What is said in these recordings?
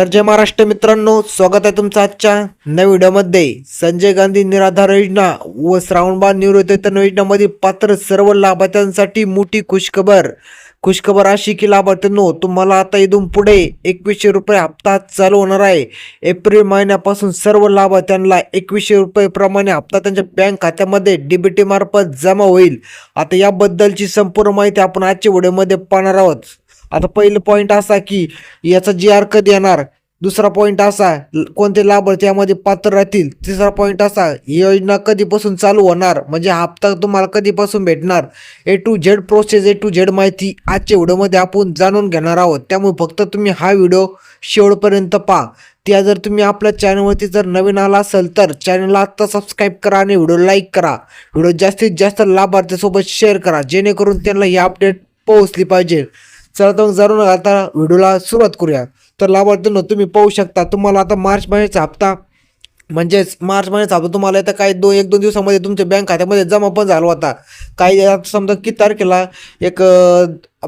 तर जय महाराष्ट्र मित्रांनो, स्वागत आहे तुमचं आजच्या नव्या व्हिडिओमध्ये। संजय गांधी निराधार योजना व श्रावणबाळ निवृत्तीवेतन योजनेमध्ये पात्र सर्व लाभार्थ्यांसाठी मोठी खुशखबर अशी की लाभार्थ्यांनो, तुम्हाला आता इथून पुढे 2100 रुपये हप्ता चालू होणार आहे। एप्रिल महिन्यापासून सर्व लाभार्थ्यांना 2100 रुपये प्रमाणे हप्ता त्यांच्या बँक खात्यामध्ये डीबीटी मार्फत जमा होईल। आता याबद्दलची संपूर्ण माहिती आपण आजच्या व्हिडिओमध्ये पाहणार आहोत। आता पहिलं पॉइंट असा की याचा GR कधी येणार, दुसरा पॉइंट असा कोणते लाभार्थी यामध्ये पात्र राहतील, तिसरा पॉइंट असा ही योजना कधीपासून चालू होणार म्हणजे हप्ता तुम्हाला कधीपासून भेटणार। A to Z process, A to Z माहिती आजच्या व्हिडिओमध्ये आपण जाणून घेणार आहोत। त्यामुळे फक्त तुम्ही हा व्हिडिओ शेवटपर्यंत पहा। त्या जर तुम्ही आपल्या चॅनलवरती जर नवीन आला असेल तर चॅनलला आत्ता सबस्क्राईब करा आणि व्हिडिओ लाईक करा। व्हिडिओ जास्तीत जास्त लाभार्थ्यांसोबत शेअर करा जेणेकरून त्यांना ही अपडेट पोहोचली पाहिजे। चला तर जाणून आता व्हिडिओला सुरुवात करूया। तर लाभार्थ्यांनो, तुम्ही पाहू शकता तुम्हाला आता मार्च महिन्याचा हप्ता म्हणजेच मार्च महिन्याचा हप्ता तुम्हाला आता काही 1-2 दिवसामध्ये तुमच्या बँक खात्यामध्ये जमा पण झाला होता। काही समजा किती तारखेला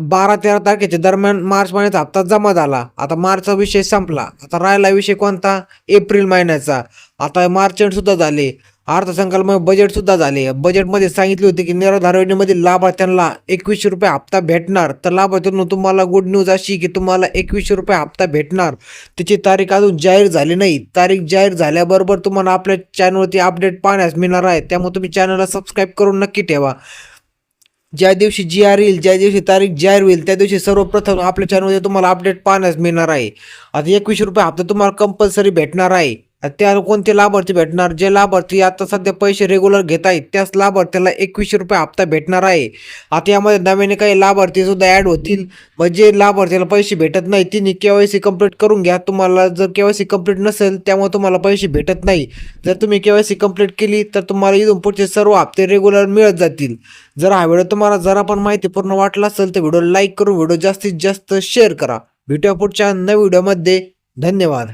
12-13 तारखेच्या दरम्यान मार्च महिन्याचा हप्ता जमा झाला। आता मार्चचा विषय संपला, आता राहिला विषय कोणता, एप्रिल महिन्याचा। आता मार्च एंड सुद्धा झाले, अर्थसंकल्प बजेट सुद्धा झाले। बजेटमध्ये सांगितले होते की निराधार योजनेमध्ये लाभार्थ्यांना 2100 रुपये हप्ता भेटणार। तर लाभार्थ्यांनो, तुम्हाला गुड न्यूज अशी की तुम्हाला 2100 रुपये हप्ता भेटणार। त्याची तारीख अजून जाहीर झाली नाही। तारीख जाहीर झाल्याबरोबर तुम्हाला आपल्या चॅनलवरती अपडेट पाहण्यास मिळणार आहे। त्यामुळे तुम्ही चॅनलला सबस्क्राईब करून नक्की ठेवा। ज्या दिवशी GR येईल, ज्या दिवशी तारीख जाहीर होईल त्या दिवशी सर्वप्रथम आपल्या चॅनलमध्ये तुम्हाला अपडेट पाहण्यास मिळणार आहे। आता 2100 रुपये हप्ता तुम्हाला कंपल्सरी भेटणार आहे। त्या कोणते लाभार्थी भेटणार, जे लाभार्थी आता सध्या पैसे रेग्युलर घेत आहेत त्याच लाभार्थ्याला 2100 रुपये हप्ता भेटणार आहे। आता यामध्ये नव्याने काही लाभार्थी सुद्धा ॲड होतील, म्हणजे लाभार्थ्याला पैसे भेटत नाही तिने KYC कंप्लीट करून घ्या। तुम्हाला जर KYC कंप्लीट नसेल त्यामुळे तुम्हाला पैसे भेटत नाही। जर तुम्ही KYC कंप्लीट केली तर तुम्हाला इथून पुढचे सर्व हप्ते रेग्युलर मिळत जातील। जर हा व्हिडिओ तुम्हाला जरा पण माहितीपूर्ण वाटला असेल तर व्हिडिओ लाईक करून व्हिडिओ जास्तीत जास्त शेअर करा। भेटूया पुढच्या नव्या व्हिडिओमध्ये। धन्यवाद।